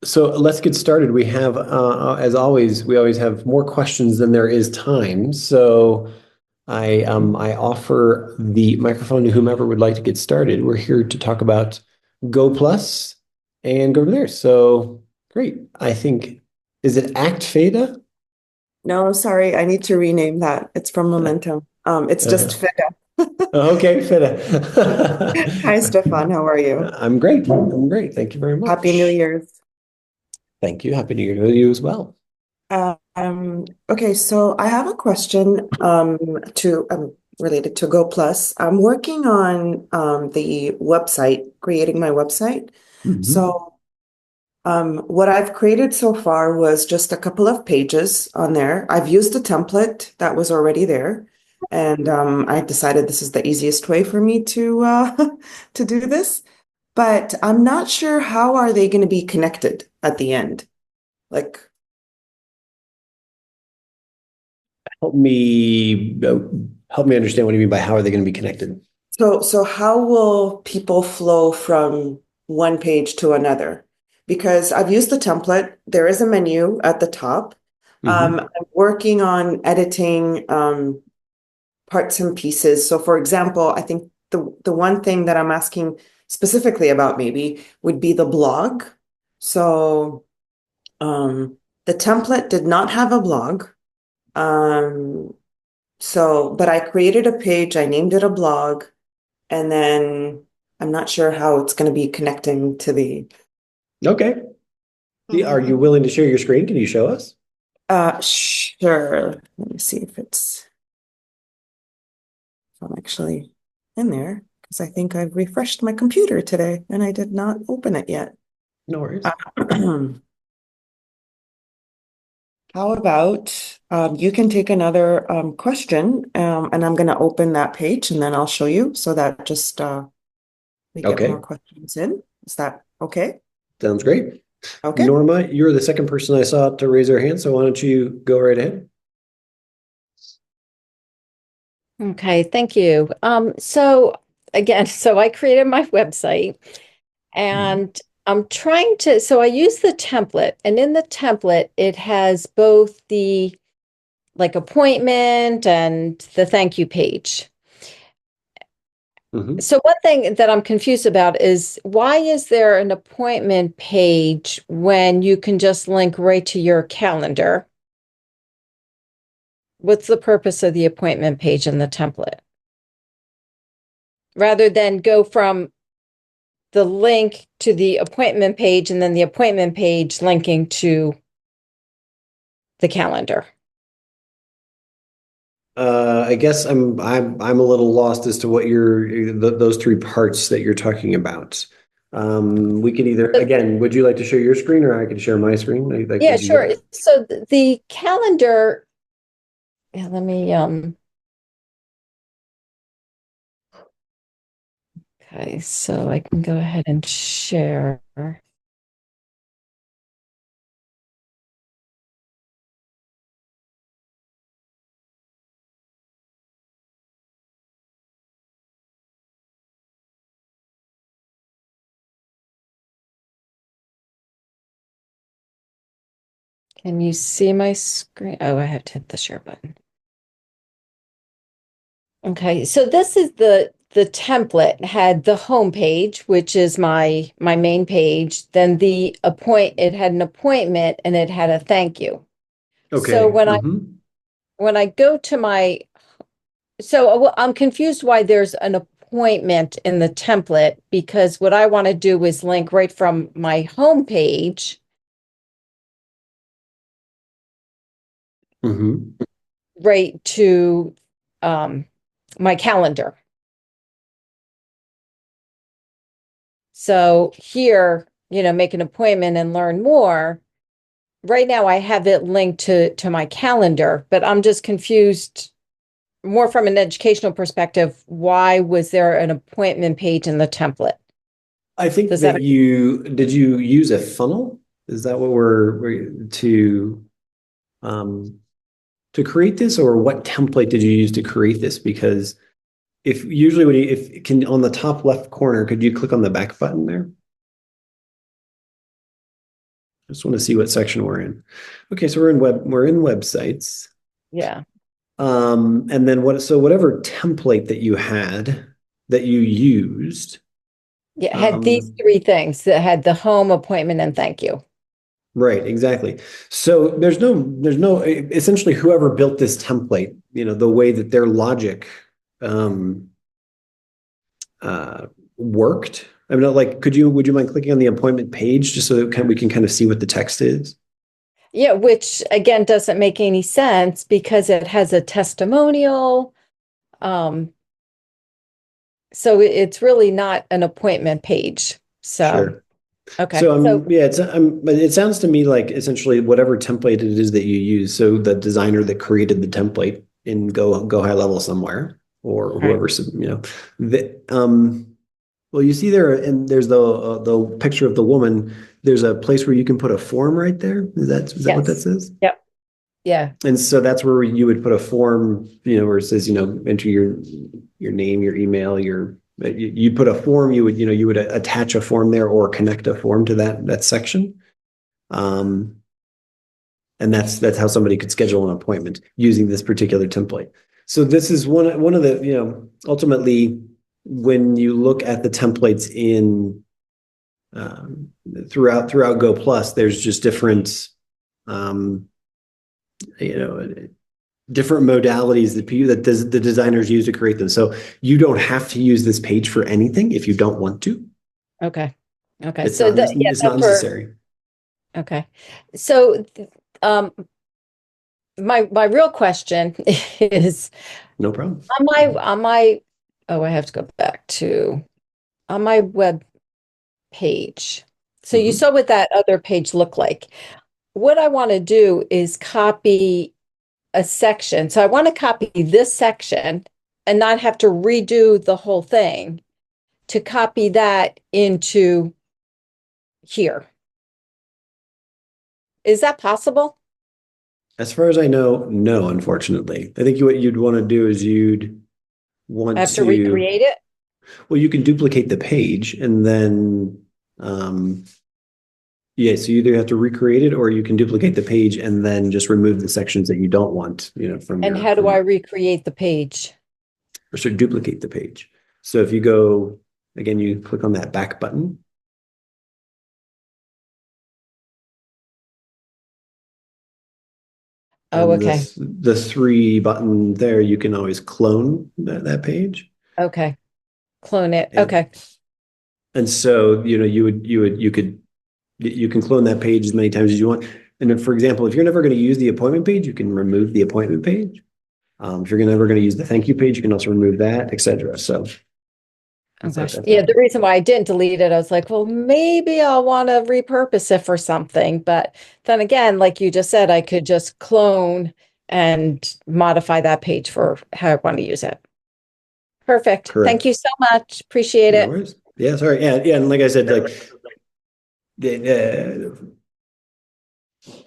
So let's get started. We have, as always, we always have more questions than there is time. So I offer the microphone to whomever would like to get started. We're here to talk about Go Plus and go from there. So great. I think, is it Act Theta? No, sorry, I need to rename that. It's from Momentum. It's just Uh, Fida. okay, Hi, Theta. Stefan. How are you? I'm great. I'm great. Thank you very Happy New much. Year's. Thank you. Happy New Year to you as well. Okay, so I have a question to related to Go Plus. I'm working on the website, creating my website. Mhm. So what I've created so far was just a couple of pages on there. I've used a template that was already there, and I decided this is the easiest way for me to to do this. But I'm not sure how are they going to be connected at the end. Like, Help me help me understand what you mean by how are they going to be connected? so how will people flow from one page to another? Because I've used the template. There is a menu at the top. Hmm. I'm working on editing parts and pieces. So, for example, I think the one thing that I'm asking specifically about maybe would be the blog. So, um, the template did not have a blog. Um, but I created a page, I named it a blog, and then I'm not sure how it's going to be connecting to the. Okay. Are you willing to share your screen? Can you show us? Sure. Let me see if I'm actually in there because I think I've refreshed my computer today and I did not open it yet. No worries. Uh, How about you can take another question and I'm going to open that page and then I'll show you so that just we get more Okay. questions in. Is that okay? Sounds great. Okay. Norma, you're the second person I saw to raise their hand, so why don't you go right ahead? Okay, thank you. So again, so I created my website Mhm. and I'm trying to, so I use the template, and in the template, it has both the like appointment and the thank you page. Mhm. So one thing that I'm confused about is why is there an appointment page when you can just link right to your calendar? What's the purpose of the appointment page in the template? Rather than go from the link to the appointment page and then the appointment page linking to the calendar. I guess I'm a little lost as to what those three parts that you're talking about. We can either, So, again, would you like to share your screen or I can share my screen? Like, yeah, would you sure. like? So the calendar, yeah, let me okay, so I can go ahead and share. Can you see my screen? Oh, I have to hit the share button. Okay, so this is the template had the home page, which is my main page. Then it had an appointment and it had a thank you. So Okay. Hmm. when I go to my I'm confused why there's an appointment in the template because what I want to do is link right from my home page Hmm. right to um, my calendar. So here, make an appointment and learn more. Right now, I have it linked to my calendar, but I'm just confused more from an educational perspective. Why was there an appointment page in the template? I think Does that that did you use a funnel? Is that what um to create this, or what template did you use to create this? Because if usually when you if can on the top left corner, could you click on the back button there? just want to see what section we're in. Okay, so we're in websites. Yeah. And then so whatever template that you had that you used. Yeah, it had these three things that had the home, appointment, and thank you. Right, exactly. So there's no essentially whoever built this template, the way that their logic worked. I mean, like, would you mind clicking on the appointment page just so that we can kind of see what the text is? Yeah, which again doesn't make any sense because it has a testimonial. So it's really not an appointment page. So, Sure. okay. So yeah, but it sounds to me like essentially whatever template it is that you use. So the designer that created the template in Go High Level somewhere, or whoever, well, you see there, and there's the picture of the woman. There's a place where you can put a form right there. Is that what that Yes. says? Yep. Yeah. And so that's where you would put a form, where it says, enter your name, your email, you'd put a form, you would attach a form there or connect a form to that section. And that's how somebody could schedule an appointment using this particular template. So this is one of the, ultimately, when you look at the templates in throughout Go Plus, there's just different different modalities that the designers use to create them. So you don't have to use this page for anything if you don't want to. Okay. It's So not necessary. Okay. So my real question is No problem. on my oh, I have to go back to on my web page. So you saw what that other page looked like. What I want to do is copy a section. So I want to copy this section and not have to redo the whole thing to copy that into here. Is that possible? As far as I know, no, unfortunately. I think what you'd want to do is you'd want I have to recreate it? Well, you can duplicate the page and then, yeah, so you either have to recreate it or you can duplicate the page and then just remove the sections that you don't want, from And how do I recreate the page? or sort of duplicate the page. So if you go, again, you click on that back button. Oh, okay. The three button there, you can always clone that page. Okay. Clone it. Okay. And so, you can clone that page as many times as you want. And then, for example, if you're never going to use the appointment page, you can remove the appointment page. If you're never going to use the thank you page, you can also remove that, etc. So, okay. Yeah, the reason why I didn't delete it, I was like, well, maybe I'll want to repurpose it for something. But then again, like you just said, I could just clone and modify that page for how I want to use it. Perfect. Correct. Thank you so much. Appreciate No it. worries. Yeah, sorry. Yeah, and like I said,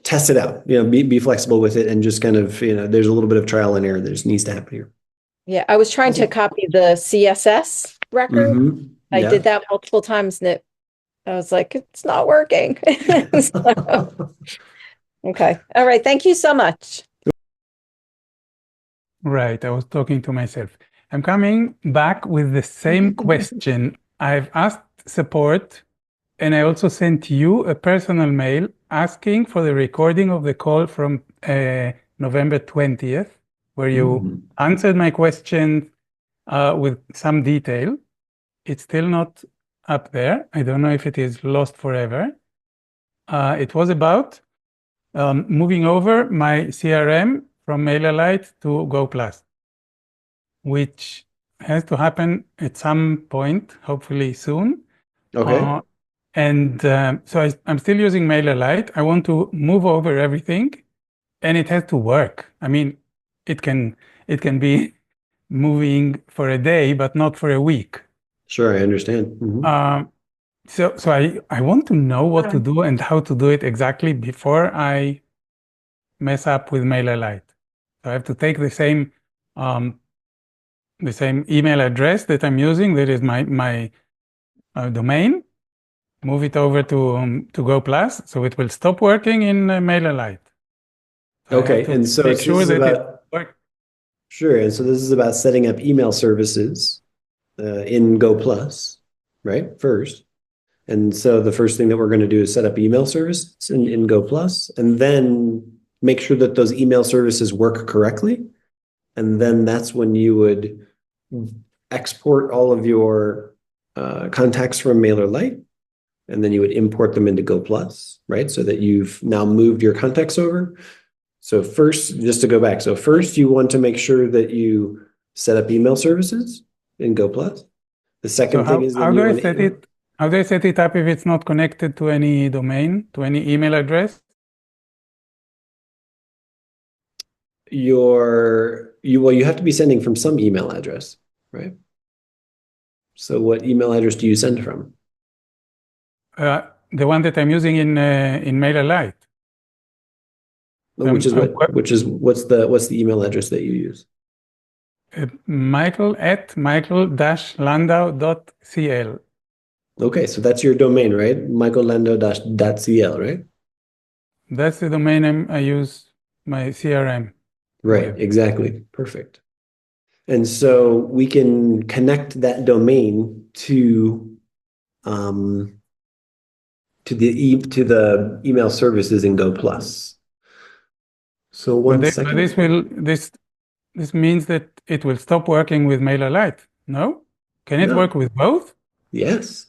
test it out. Be flexible with it, and just kind of, there's a little bit of trial and error that just needs to happen here. Yeah, I was trying to copy the CSS record. I did that multiple times, and I was like, it's not working. Okay. All right. Thank you so much. Right. I was talking to myself. I'm coming back with the same question. I've asked support, and I also sent you a personal mail asking for the recording of the call from November 20th, where you answered my question with some detail. It's still not up there. I don't know if it is lost forever. It was about moving over my CRM from MailerLite to Go Plus, which has to happen at some point, hopefully soon. Okay. So I'm still using MailerLite. I want to move over everything, and it has to work. I mean, it can be moving for a day, but not for a week. Sure, I understand. So I want to know what to do and how to do it exactly before I mess up with MailerLite. So I have to take the same email address that I'm using, that is my domain, move it over to Go Plus, so it will stop working in MailerLite. So I have Okay, to and so make this sure is that it about, works. sure, and so this is about setting up email services in Go Plus, right? First. And so the first thing that we're going to do is set up email services in Go Plus, and then make sure that those email services work correctly. And then that's when you would export all of your contacts from MailerLite, and then you would import them into Go Plus, right? So that you've now moved your contacts over. So first, just to go back, so first you want to make sure that you set up email services in Go Plus. The So second thing is how then do you I want set to it? How do I set it up if it's not connected to any domain, to any email address? you have to be sending from some email address, right? So what email address do you send from? The one that I'm using in MailerLite. Which is what's the email address that you use? Michael@michael-landau.cl. Okay, so that's your domain, right? michaellando.cl, right? That's the domain I use my CRM. Right, with. exactly. Perfect. And so we can connect that domain to the email services in Go Plus. So one But second. this means that it will stop working with MailerLite. No? Can it No. work with both? Yes.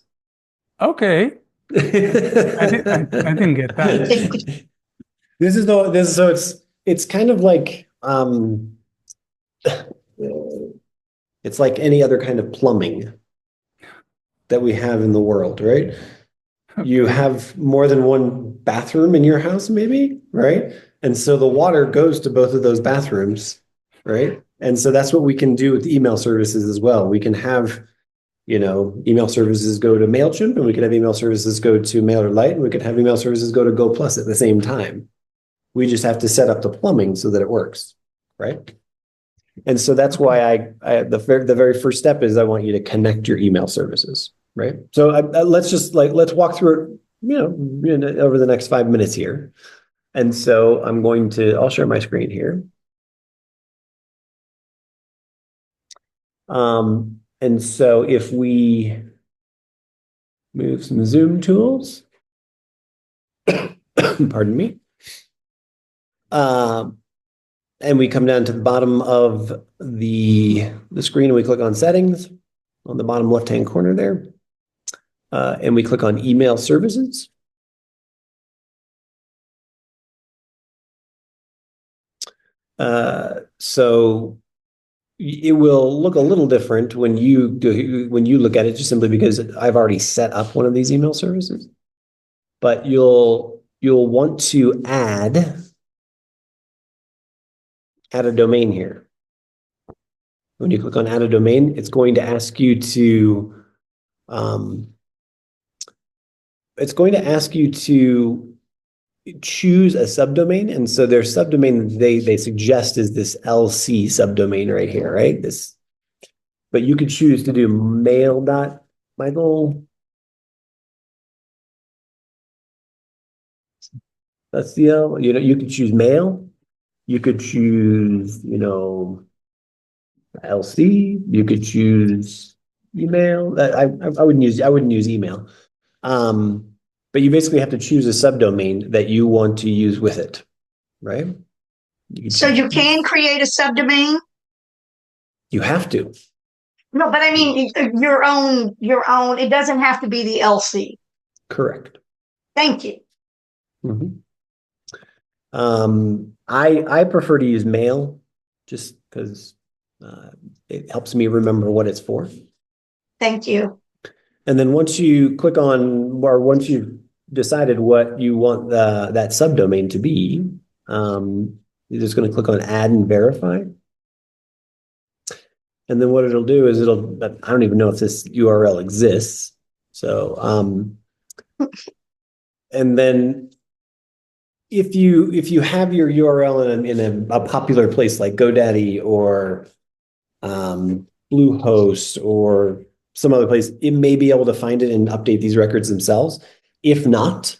Okay. I didn't get that. It's kind of like it's like any other kind of plumbing that we have in the world, right? You Okay. have more than one bathroom in your house, maybe, right? And so the water goes to both of those bathrooms, right? And so that's what we can do with email services as well. We can have, email services go to MailChimp, and we can have email services go to MailerLite, and we can have email services go to Go Plus at the same time. We just have to set up the plumbing so that it works, right? And so that's why the very first step is I want you to connect your email services, right? So let's walk through it, over the next 5 minutes here. And so I'll share my screen here. And so if we move some Zoom tools, pardon me, and we come down to the bottom of the screen and we click on settings on the bottom left-hand corner there. And we click on email services. So it will look a little different when you look at it, just simply because I've already set up one of these email services. But you'll want to add a domain here. When you click on add a domain, it's going to ask you to choose a subdomain. And so their subdomain they suggest is this LC subdomain right here, right? But you could choose to do mail.michael. That's the you could choose mail. You could choose, LC. You could choose email. I wouldn't use email. But you basically have to choose a subdomain that you want to use with it, right? So you can create a subdomain? You have to. No, but I mean your own, it doesn't have to be the LC. Correct. Thank you. I prefer to use mail just because it helps me remember what it's for. Thank you. And then once you click on, or once you've decided what you want that subdomain to be, you're just going to click on add and verify. And then what it'll do is I don't even know if this URL exists. So, and then if you have your URL in a popular place like GoDaddy or Bluehost or some other place, it may be able to find it and update these records themselves. If not,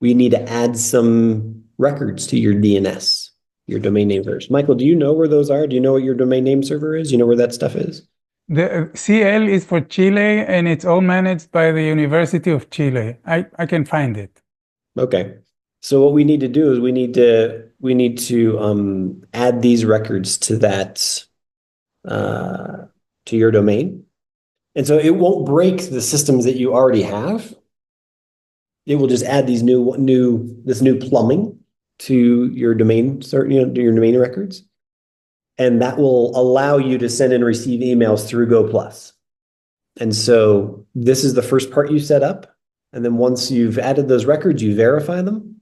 we need to add some records to your DNS, your domain name servers. Michael, do you know where those are? Do you know what your domain name server is? Do you know where that stuff is? The CL is for Chile, and it's all managed by the University of Chile. I can find it. Okay. So what we need to do is we need to add these records to that to your domain. And so it won't break the systems that you already have. It will just add these this new plumbing to your domain, to your domain records. And that will allow you to send and receive emails through Go Plus. And so this is the first part you set up. And then once you've added those records, you verify them.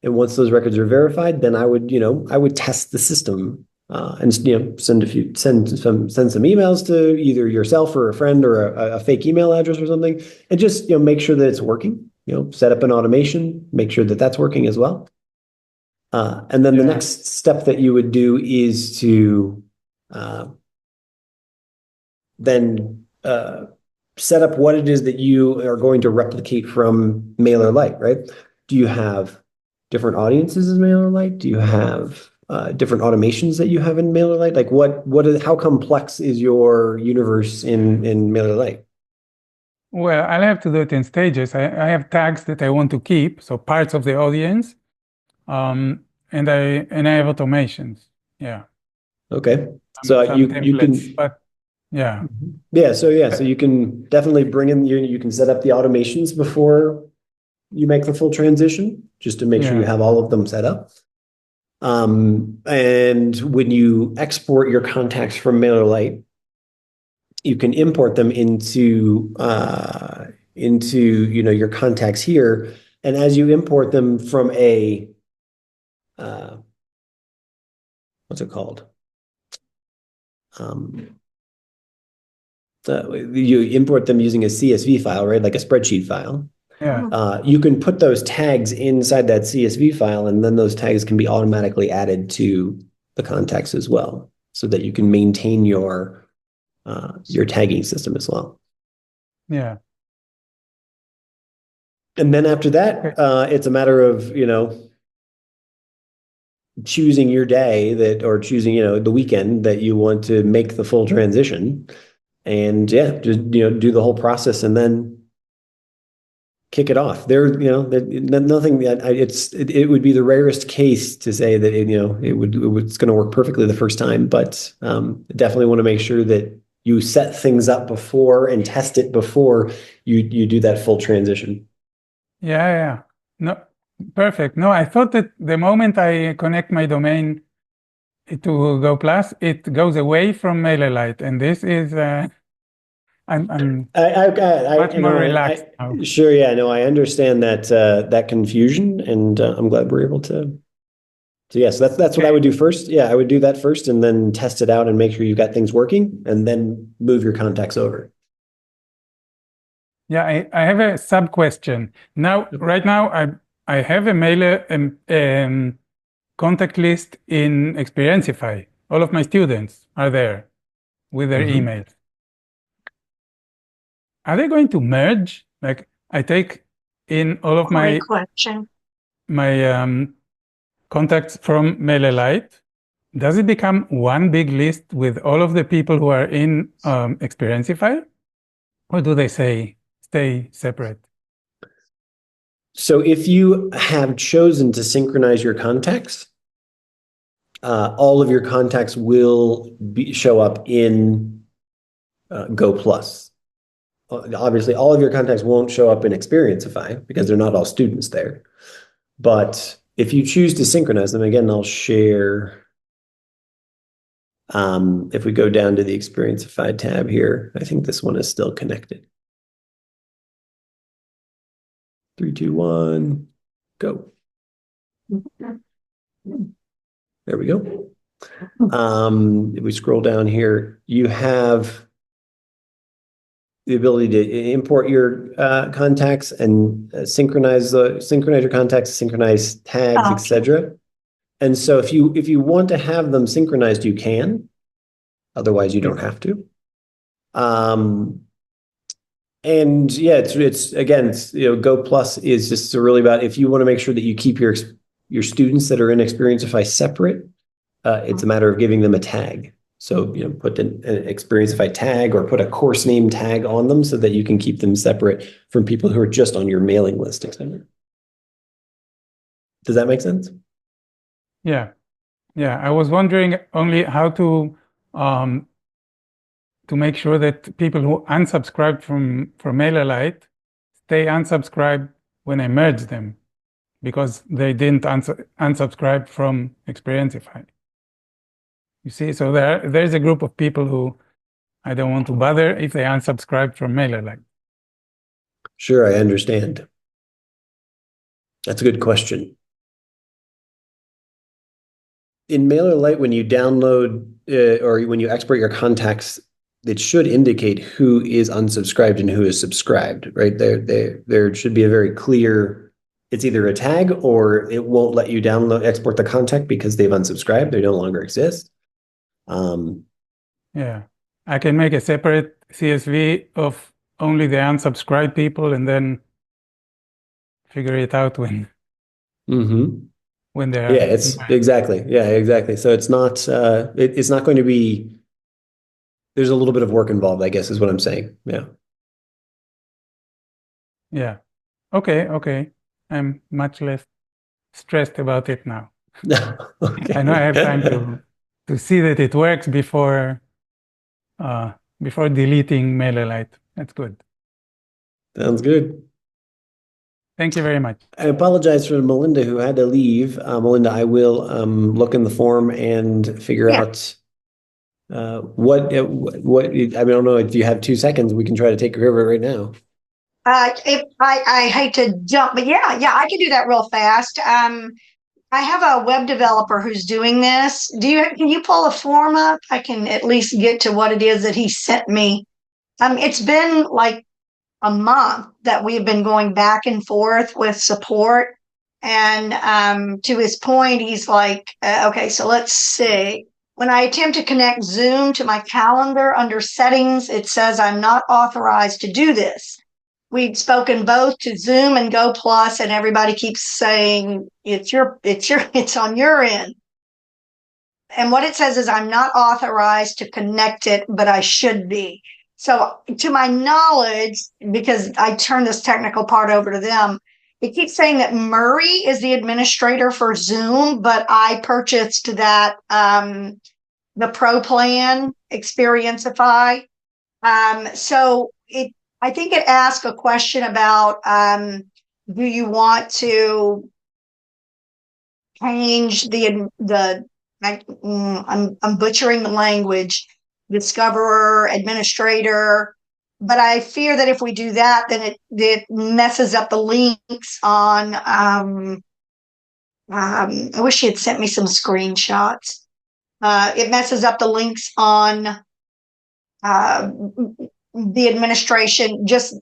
And once those records are verified, then I would test the system and send some emails to either yourself or a friend or a fake email address or something, and just make sure that it's working. Set up an automation, make sure that that's working as well. And then the next step that you would do is to then set up what it is that you are going to replicate from MailerLite, right? Do you have different audiences in MailerLite? Do you have different automations that you have in MailerLite? Like how complex is your universe in MailerLite? Well, I'll have to do it in stages. I have tags that I want to keep, so parts of the audience, and I have automations. Yeah. Okay. So Some you templates, can, but yeah. So you can definitely bring in you can set up the automations before you make the full transition, just to make sure you have all of them set up. And when you export your contacts from MailerLite, you can import them into your contacts here. And as you import them from a what's it called? You import them using a CSV file, right? Like a spreadsheet file. Yeah. You can put those tags inside that CSV file, and then those tags can be automatically added to the contacts as well, so that you can maintain your tagging system as well. Yeah. And then after that, it's a matter of choosing your day or choosing the weekend that you want to make the full transition, and just do the whole process and then kick it off. Nothing. It would be the rarest case to say that it's going to work perfectly the first time, but definitely want to make sure that you set things up before and test it before you do that full transition. Yeah. No, perfect. No, I thought that the moment I connect my domain to Go Plus, it goes away from MailerLite, and this is I'm much more relaxed now. Sure, yeah, no, I understand that confusion, and I'm glad we're able to. So yes, that's what I would do first. Yeah, I would do that first, and then test it out and make sure you've got things working, and then move your contacts over. Yeah, I have a sub question. Right now, I have a mailer contact list in Experientify. All of my students are there with their emails. Are they going to merge? Like I take in all of my contacts from MailerLite. Does it become one big list with all of the people who are in Experientify? Or do they stay separate? So if you have chosen to synchronize your contacts, all of your contacts will show up in Go Plus. Obviously, all of your contacts won't show up in Experientify because they're not all students there. But if you choose to synchronize them, again, I'll share. If we go down to the Experientify tab here, I think this one is still connected. 3, 2, 1, go. There we go. If we scroll down here, you have the ability to import your contacts and synchronize your contacts, synchronize tags, etc. And so if you want to have them synchronized, you can. Otherwise, you don't have to. And yeah, it's again, it's, Go Plus is just really about if you want to make sure that you keep your students that are in Experienceify separate, it's a matter of giving them a tag. So, put an Experienceify tag or put a course name tag on them so that you can keep them separate from people who are just on your mailing list, etc. Does that make sense? Yeah. Yeah. I was wondering only how to make sure that people who unsubscribed from MailerLite stay unsubscribed when I merge them, because they didn't unsubscribe from Experienceify. You see, so there's a group of people who I don't want to bother if they unsubscribe from MailerLite. Sure, I understand. That's a good question. In MailerLite, when you download or when you export your contacts, it should indicate who is unsubscribed and who is subscribed, right? There should be a very clear, it's either a tag or it won't let you export the contact because they've unsubscribed, they no longer exist. Yeah, I can make a separate CSV of only the unsubscribed people and then figure it out when they're. Yeah, it's exactly. Yeah, exactly. So it's not it's not going to be, there's a little bit of work involved, I guess, is what I'm saying. Yeah. Yeah. Okay. I'm much less stressed about it now. Okay. I know I have time to see that it works before deleting MailerLite. That's good. Sounds good. Thank you very much. I apologize for Melinda who had to leave. Melinda, I will look in the form and figure out what I don't know if you have 2 seconds, we can try to take care of it right now. If I hate to jump, but yeah, I can do that real fast. I have a web developer who's doing this. Can you pull a form up? I can at least get to what it is that he sent me. It's been like a month that we've been going back and forth with support. And to his point, he's like, okay, so let's see. When I attempt to connect Zoom to my calendar under settings, it says I'm not authorized to do this. We'd spoken both to Zoom and Go Plus, and everybody keeps saying it's on your end. And what it says is I'm not authorized to connect it, but I should be. So to my knowledge, because I turned this technical part over to them, it keeps saying that Murray is the administrator for Zoom, but I purchased that, the Pro plan, Experienceify. So I think it asked a question about, do you want to change I'm butchering the language, discoverer, administrator, but I fear that if we do that, then it messes up the links on, I wish he had sent me some screenshots. It messes up the links on the administration, just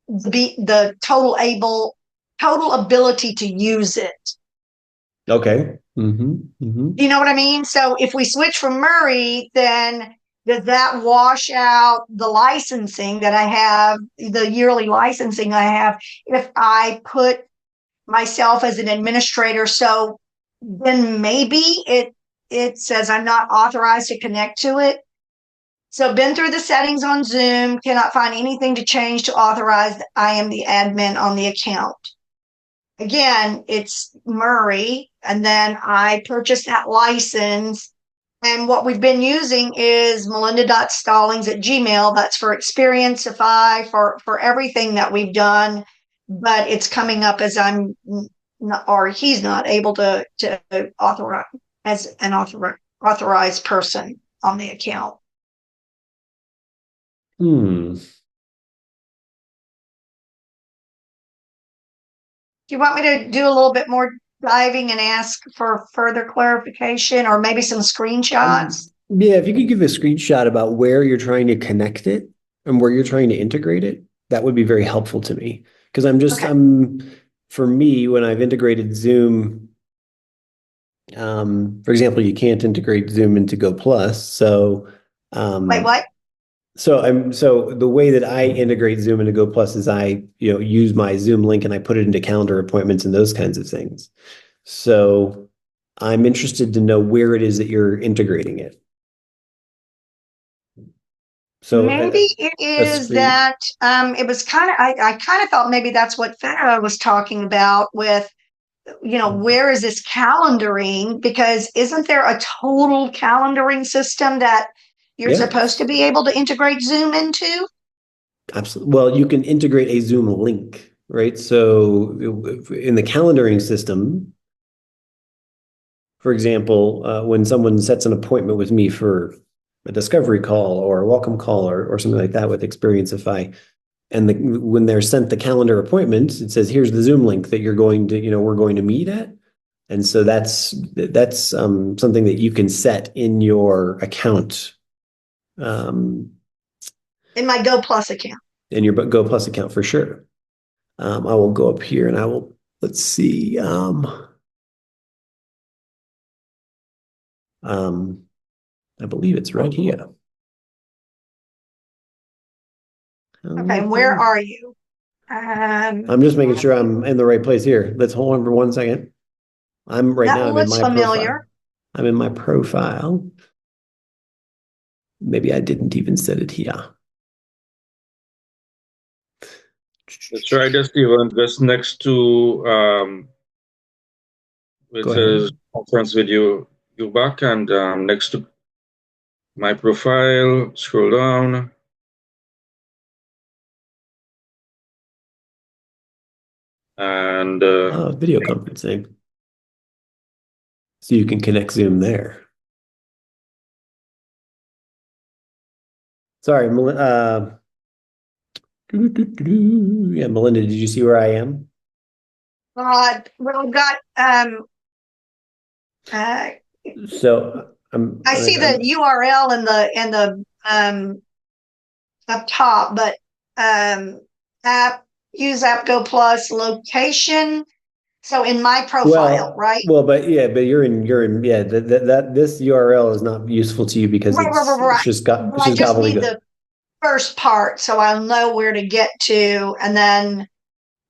the total ability to use it. Okay. You know what I mean? So if we switch from Murray, then does that wash out the licensing that I have, the yearly licensing I have, if I put myself as an administrator? So then maybe it says I'm not authorized to connect to it. So been through the settings on Zoom, cannot find anything to change to authorize that I am the admin on the account. Again, it's Murray, and then I purchased that license. And what we've been using is melinda.stallings@gmail. That's for Experienceify, for everything that we've done. But it's coming up as I'm not, or he's not able to authorize as an authorized person on the account. Do you want me to do a little bit more diving and ask for further clarification or maybe some screenshots? Yeah, if you could give a screenshot about where you're trying to connect it and where you're trying to integrate it, that would be very helpful to me. Because for me, when I've integrated Zoom, for example, you can't integrate Zoom into Go Plus. So Wait, what? So the way that I integrate Zoom into Go Plus is I, use my Zoom link and I put it into calendar appointments and those kinds of things. So I'm interested to know where it is that you're integrating it. So Maybe it is screen- that it was kind of I kind of thought maybe that's what Farah was talking about with, where is this calendaring? Because isn't there a total calendaring system that you're Yeah. supposed to be able to integrate Zoom into? Absolutely. Well, you can integrate a Zoom link, right? So in the calendaring system, for example, when someone sets an appointment with me for a discovery call or a welcome call or something like that with Experienceify, and when they're sent the calendar appointment, it says, here's the Zoom link that we're going to meet at. And so that's something that you can set in your account. In my Go Plus account. In your Go Plus account for sure. I will go up here and let's see. I believe it's right here. Okay, where are you? I'm just making sure I'm in the right place here. Let's hold on for 1 second. I'm in my profile. I'm in my profile. Maybe I didn't even set it here. Let's try this event just next to it says conference video. Go back and next to my profile, scroll down. And video conferencing. So you can connect Zoom there. Sorry, yeah, Melinda, did you see where I am? Well, I've got So I see the URL and the up top, but use app Go Plus location. So in my profile, right? Well, but you're in that this URL is not useful to you because it's just I just need the first part so I'll know where to get to, and then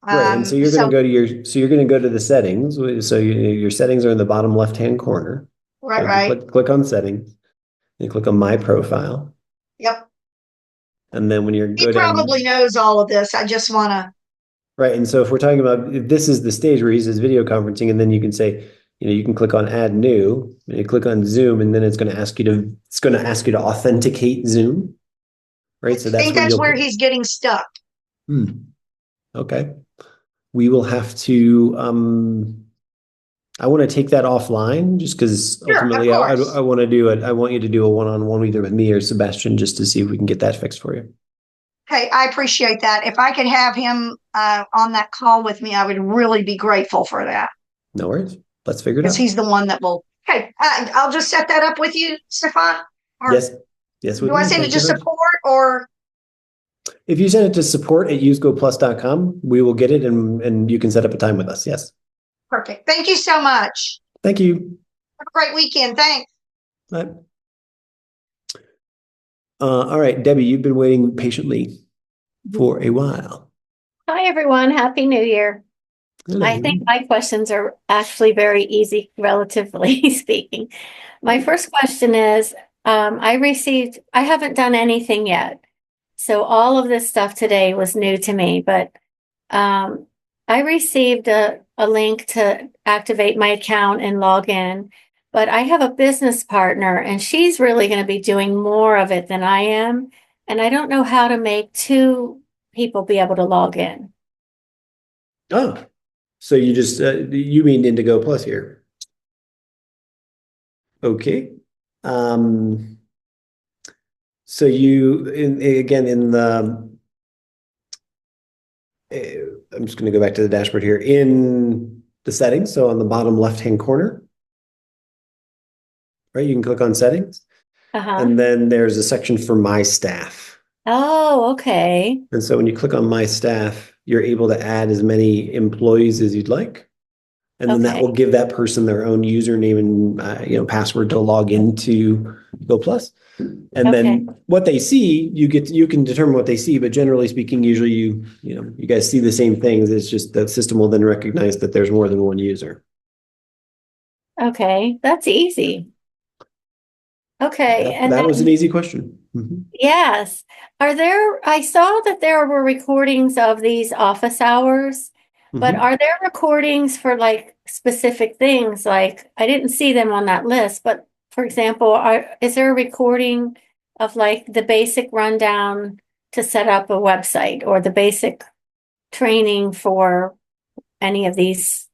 right. And so you're going to go to the settings. So your settings are in the bottom left-hand corner. Right. Click on settings. You click on my profile. Yep. And then when he probably knows all of this. I just want to. Right. And so if we're talking about, if this is the stage where he says video conferencing, and then you can say, you can click on add new, and you click on Zoom, and then it's going to ask you to authenticate Zoom. Right. So that's where he's getting stuck. Okay. We will have to, I want to take that offline just because ultimately I want to do it. I want you to do a one-on-one either with me or Sebastian just to see if we can get that fixed for you. Okay, I appreciate that. If I could have him on that call with me, I would really be grateful for that. No worries. Let's figure it out. Because he's the one that will. Okay, I'll just set that up with you, Stefan. Yes. Do I send it to support or? If you send it to support@usegoplus.com, we will get it and you can set up a time with us. Yes. Perfect. Thank you so much. Thank you. Have a great weekend. Thanks. Bye. All right, Debbie, you've been waiting patiently for a while. Hi, everyone. Happy New Year. Hello. I think my questions are actually very easy, relatively speaking. My first question is, I haven't done anything yet. So all of this stuff today was new to me, but I received a link to activate my account and log in. But I have a business partner and she's really going to be doing more of it than I am. And I don't know how to make two people be able to log in. Oh, so you just, you mean Indigo Plus here. Okay. So you, in the, I'm just going to go back to the dashboard here in the settings. So on the bottom left-hand corner, right? You can click on settings and then there's a section for my staff. Oh, okay. And so when you click on my staff, you're able to add as many employees as you'd like. And then that Okay. will give that person their own username and password to log into Go Plus. And then what they see, you can determine what they see, but generally speaking, usually you guys see the same things. It's just the system will then recognize that there's more than one user. Okay, that's easy. Okay, and That was an then easy question. Mhm. yes, I saw that there were recordings of these office hours, but Mhm. are there recordings for like specific things? Like I didn't see them on that list, but for example, is there a recording of like the basic rundown to set up a website or the basic training for any of these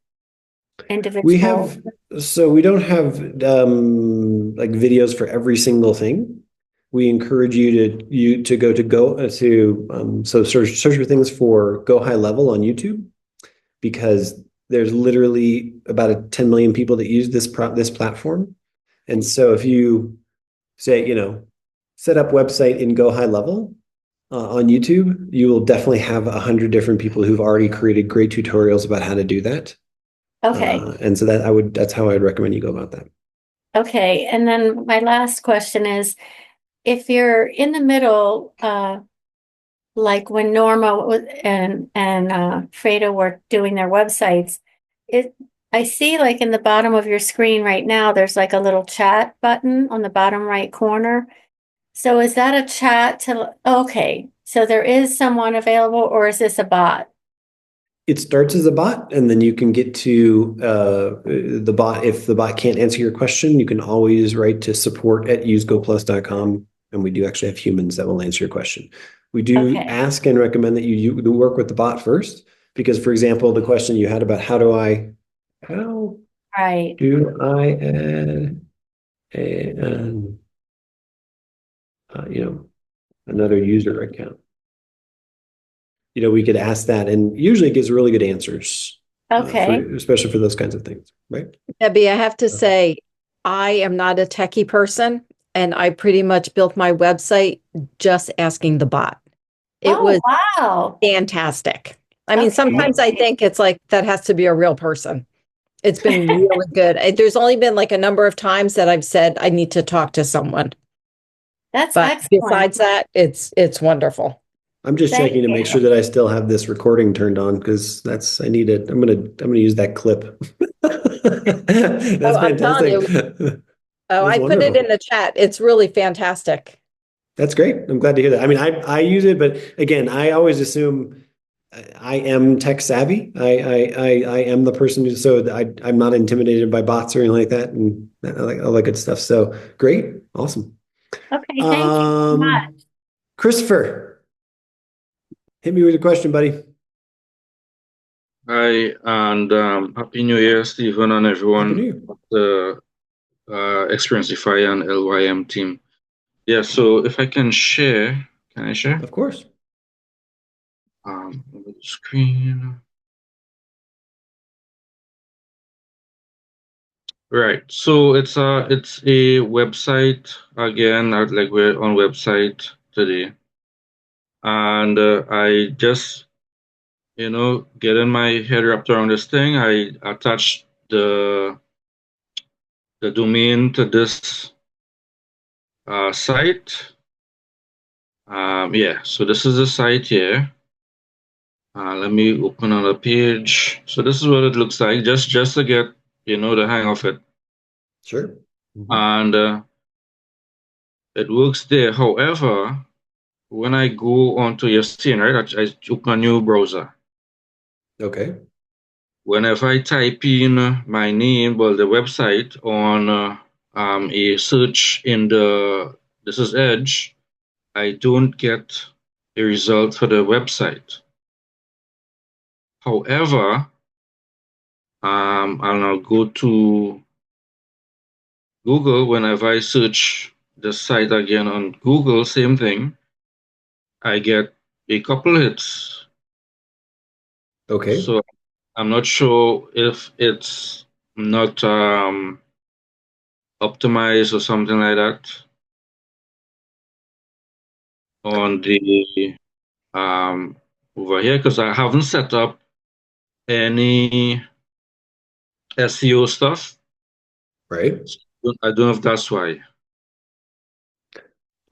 We individual? we don't have like videos for every single thing. We encourage you to go so search for things for Go High Level on YouTube, because there's literally about 10 million people that use this platform. And so if you say, set up website in Go High Level on YouTube, you will definitely have 100 different people who've already created great tutorials about how to do that. Okay. And so that's how I'd recommend you go about that. Okay, and then my last question is, if you're in the middle, like when and Freda were doing their websites, I see like in the bottom of your screen right now, there's like a little chat button on the bottom right corner. So is that a chat okay, so there is someone available, or is this a bot? It starts as a bot, and then you can get to the bot. If the bot can't answer your question, you can always write to support@usegoplus.com, and we do actually have humans that will answer your question. We do Okay. ask and recommend that you work with the bot first, because, for example, the question you had about how do I Right. add another user account? We could ask that, and usually it gives really good answers. Okay. Especially for those kinds of things, right? Debbie, I have to say, I am not a techie person, and I pretty much built my website just asking the bot. It was Wow. fantastic. I mean, Okay. sometimes I think it's like that has to be a real person. It's been really good. There's only been like a number of times that I've said I need to talk to someone. That's But excellent. besides that, it's wonderful. I'm just Thank checking to make you. sure that I still have this recording turned on, because I need it. I'm gonna use that clip. That's I'm telling you. fantastic. Oh, That's I put it wonderful. in the chat. It's really fantastic. That's great. I'm glad to hear that. I mean, I use it, but again, I always assume I am tech savvy. I am the person I'm not intimidated by bots or anything like that, and all that good stuff. So great, awesome. Okay, thank you so much. Christopher, hit me with a question, buddy. Hi, and Happy New Year, Stephen, and everyone Happy New Year. of the Experiencify and LYM team. Yeah, so if I can share, can I share? Of course. The screen. Right. So it's a website again. Like we're on website today, and I just getting my head wrapped around this thing. I attached the domain to this site. Yeah. So this is the site here. Let me open on a page. So this is what it looks like, just to get the hang of it. Sure. And it works there. However, when I go onto your scene, right, I open a new browser. Okay. Whenever I type in my name, well, the website on a search in this is Edge, I don't get a result for the website. However, I'll go to Google. Whenever I search the site again on Google, same thing. I get a couple hits. Okay. So I'm not sure if it's not optimized or something like that on the over here, because I haven't set up any SEO stuff. right? I don't know if that's why.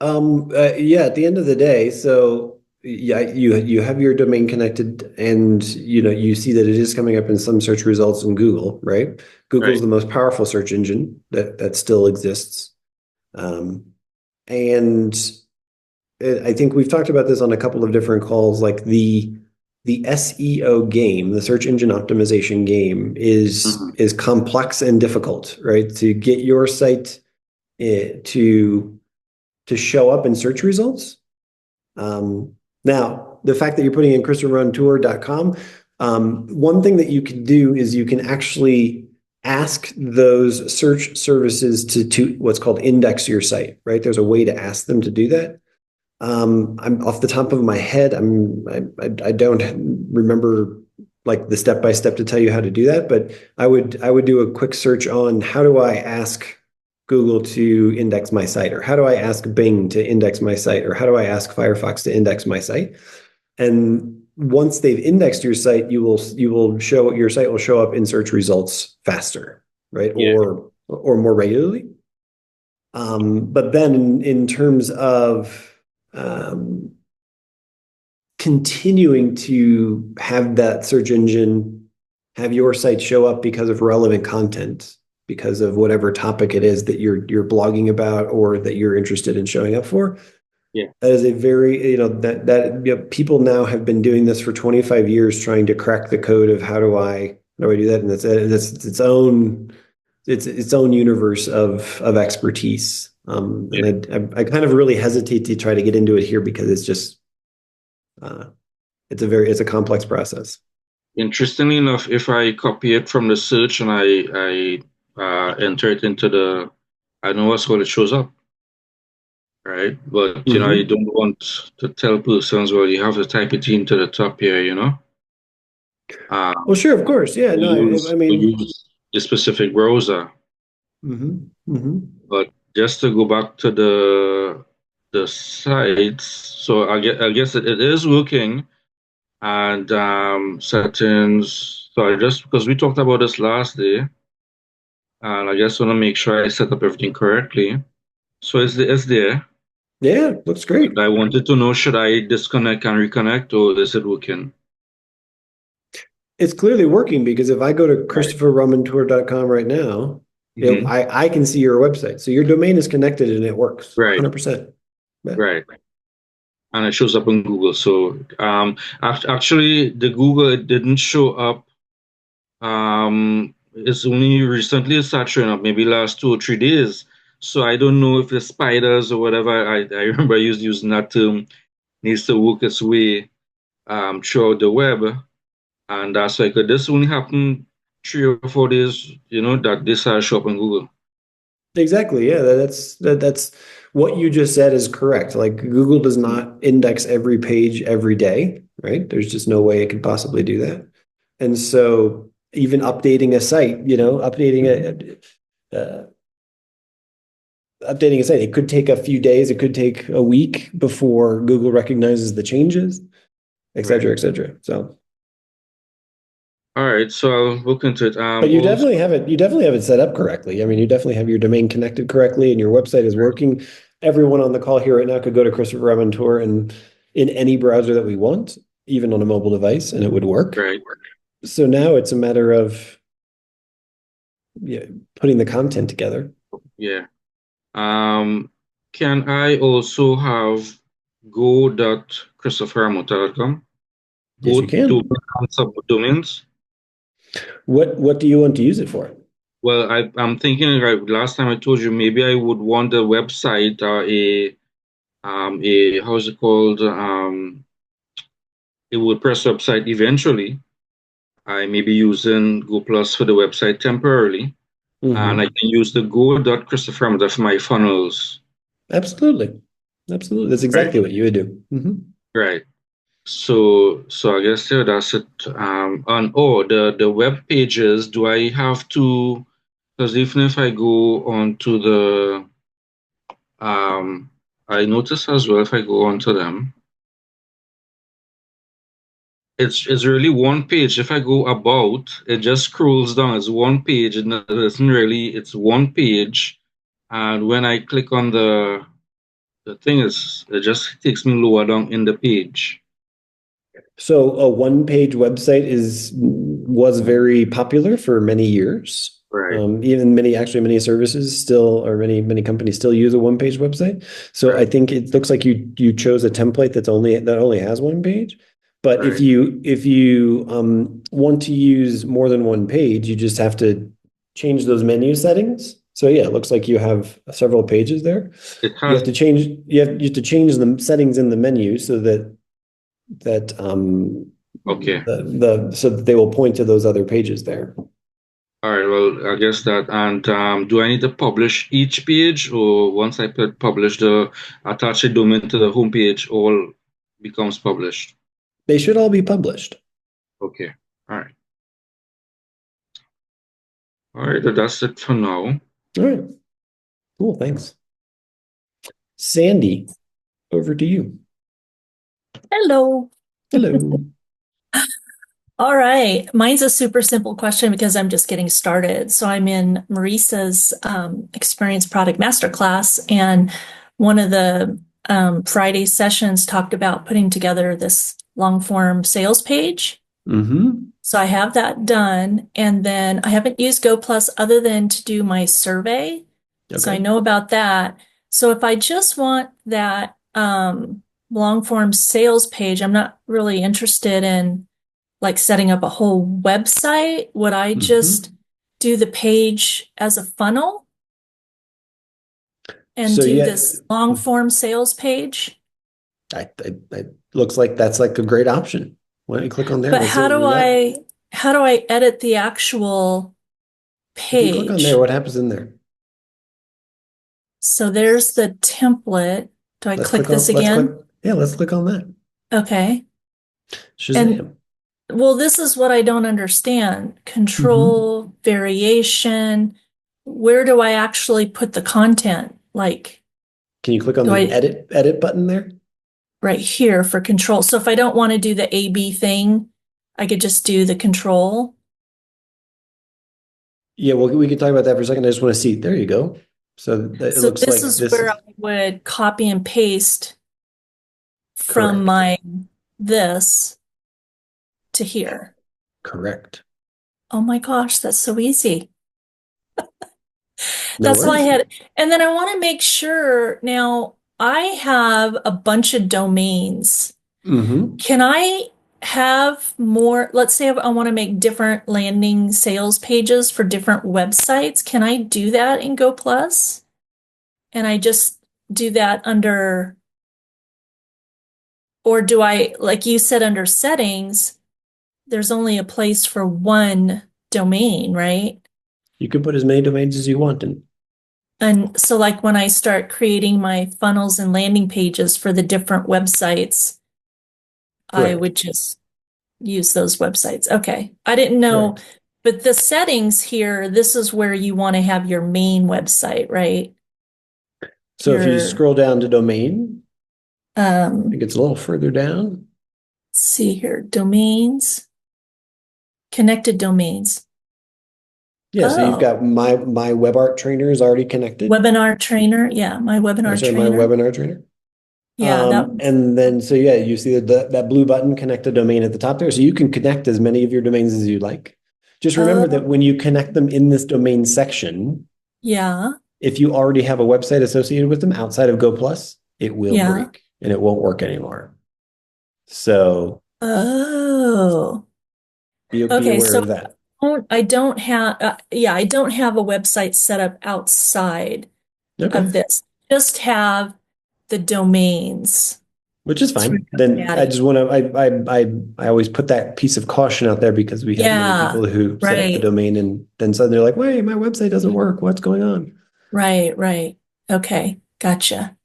Yeah, at the end of the day, so yeah, you have your domain connected and you see that it is coming up in some search results in Google, right? Google's Right. the most powerful search engine that still exists. And I think we've talked about this on a couple of different calls, like the SEO game, the search engine optimization game Mhm. is complex and difficult, right? To get your site to show up in search results. Now, the fact that you're putting in ChristopherRunTour.com, one thing that you can do is you can actually ask those search services to what's called index your site, right? There's a way to ask them to do that. I'm off the top of my head, I don't remember like the step by step to tell you how to do that, but I would do a quick search on how do I ask Google to index my site, or how do I ask Bing to index my site, or how do I ask Firefox to index my site? And once they've indexed your site, your site will show up in search results faster, right? Yeah. Or more regularly. But then in terms of um, continuing to have that search engine have your site show up because of relevant content, because of whatever topic it is that you're blogging about or that you're interested in showing up for. Yeah. That is a very, people now have been doing this for 25 years, trying to crack the code of how do I do that, and that's its own universe of expertise. And I kind of really hesitate to try to get into it here because it's just it's a complex process. Interestingly enough, if I copy it from the search and I enter it into I don't know what's called, it shows up, right? But you don't want to tell persons, well, you have to type it into the top here, Well, sure, of course, yeah. No, I mean, use the specific browser. But just to go back to the sites, so I guess it is working, and settings. So I just, because we talked about this last day, and I just want to make sure I set up everything correctly. So it's there. Yeah, looks great. And I wanted to know, should I disconnect and reconnect, or is it working? It's clearly working because if I go to ChristopherRumanTour.com right now, Mhm. I can see your website. So your domain is connected and it works Right. 100%. Yeah. Right. And it shows up on Google. So actually, the Google, it didn't show up. It's only recently started showing up, maybe last 2 or 3 days. So I don't know if the spiders or whatever, I remember using that term, needs to work its way throughout the web. And that's like, this only happened 3 or 4 days, that this has show up on Google. Exactly. Yeah, that's what you just said is correct. Like Google does not index every page every day, right? There's just no way it could possibly do that. And so even updating a site, updating a site, it could take a few days, it could take a week before Google recognizes the changes, et cetera, et cetera. So All right, so I'll look into it. but you definitely have it set up correctly. I mean, you definitely have your domain connected correctly and your website is working. Everyone on the call here right now could go to Christopher Raman Tour and in any browser that we want, even on a mobile device, and it would work. Right. So now it's a matter of putting the content together. Yeah. Can I also have go.christopherramuta.com? Yes, you can. Subdomains? What do you want to use it for? Well, I'm thinking, right, last time I told you maybe I would want a website or a how's it called? A WordPress website eventually. I may be using Go Plus for the website temporarily. And I can use the go.christopher for my funnels. Absolutely. That's exactly what you would do. Right. So I guess that's it. The web pages, do I have to, because even if I go onto I notice as well if I go onto them, it's really one page. If I go about, it just scrolls down. It's one page, and it isn't really. It's one page, and when I click on the thing, it just takes me lower down in the page. So a one-page website was very popular for many years. Right. Even many services still, or many companies still use a one-page website. So I Right. think it looks like you chose a template that only has one page. But if Right. you want to use more than one page, you just have to change those menu settings. So yeah, it looks like you have several pages there. It You have has to change the settings in the menu so that okay. so that they will point to those other pages there. All right. Well, I guess that. And do I need to publish each page, or once I publish the attach a domain to the homepage, all becomes published? They should all be published. Okay. All right. All right. That's it for now. All right. Cool. Thanks. Sandy, over to you. Hello. Hello. All right. Mine's a super simple question because I'm just getting started. So I'm in Marisa's Experience Product Masterclass, and one of the Friday sessions talked about putting together this long form sales page. Mm-hmm. So I have that done, and then I haven't used GoPlus other than to do my survey. So I Okay. know about that. So if I just want that long form sales page, I'm not really interested in like setting up a whole website. Would I just do the page as a funnel and So do yeah, this long form sales page? I looks like that's like a great option. Why don't you click on there? But Let's see what we got. how do I edit the actual If you click on there, page? what happens in there? So there's the template. Do I Let's click click on. this again? Let's click on that. Okay. Shazam. And well, this is what I don't understand. Control, variation. Where do I actually put the content? Like, Can you click on do the I edit button there? right here for control? So if I don't want to do the A/B thing, I could just do the control. Yeah, well, we can talk about that for a second. I just want to see. There you go. So it So looks like this is this. where I would copy and paste from Correct. my this to here. Correct. Oh my gosh, that's so easy. No That's all I worries. had. And then I want to make sure now I have a bunch of domains. Mm-hmm. Can I have more? Let's say I want to make different landing sales pages for different websites. Can I do that in GoPlus? And I just do that under, or do I, like you said, under settings, there's only a place for one domain, right? You can put as many domains as you want in. And so like when I start creating my funnels and landing pages for the different websites, I Correct. would just use those websites. Okay. I didn't know, Correct. but the settings here, this is where you want to have your main website, right? So if you Your, scroll down to domain, I think it's a little further down. let's see here, domains, connected domains. Yeah, so you've Oh, got my web art trainer is already connected. webinar trainer. Yeah, my webinar Sorry, my trainer. webinar trainer. Yeah, that And then so yeah, you see that blue button, connect a domain at the top there. So you can connect as many of your domains as you like. Just remember that when you connect them in this domain section, yeah, if you already have a website associated with them outside of GoPlus, it will yeah. break and it won't work anymore. So Oh, be okay. aware So of that. I don't have, I don't have a website set up outside Okay. of this. Just have the domains. Which is through fine. Then I GoDaddy. just want to, I always put that piece of caution out there because we have many Yeah, people who set up the right, domain and then suddenly they're like, wait, my website doesn't work. What's going on? right, right. Okay, gotcha.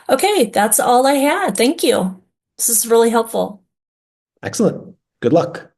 Okay, that's all I had. Thank you. This is really helpful. Excellent. Good luck.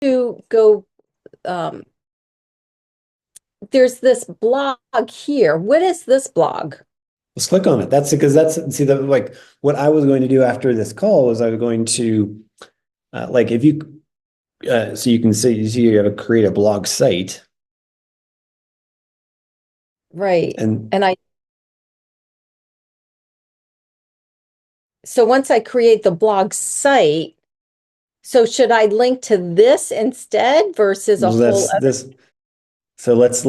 to go, there's this blog here. What is this blog? Let's click on it. That's because see the like what I was going to do after this call was I was going to like if you so you can see you have to create a blog site. Right. And so once I create the blog site, so should I link to this instead versus a whole other? So let's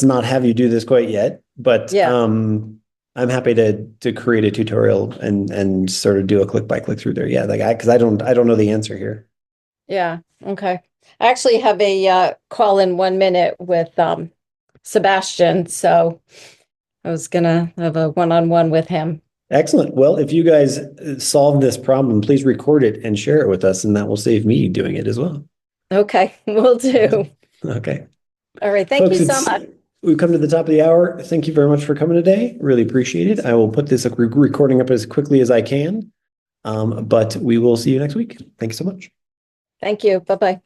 not have you do this quite yet, but Yeah. I'm happy to create a tutorial and sort of do a click by click through there. Yeah, like because I don't know the answer here. Yeah. Okay. I actually have a call in 1 minute with Sebastian, so I was gonna have a one-on-one with him. Excellent. Well, if you guys solve this problem, please record it and share it with us, and that will save me doing it as well. Okay, will do. Okay. All right. Thank Folks, you so much. We've come to the top of the hour. Thank you very much for coming today. Really appreciate it. I will put this recording up as quickly as I can, but we will see you next week. Thanks so much. Thank you. Bye-bye.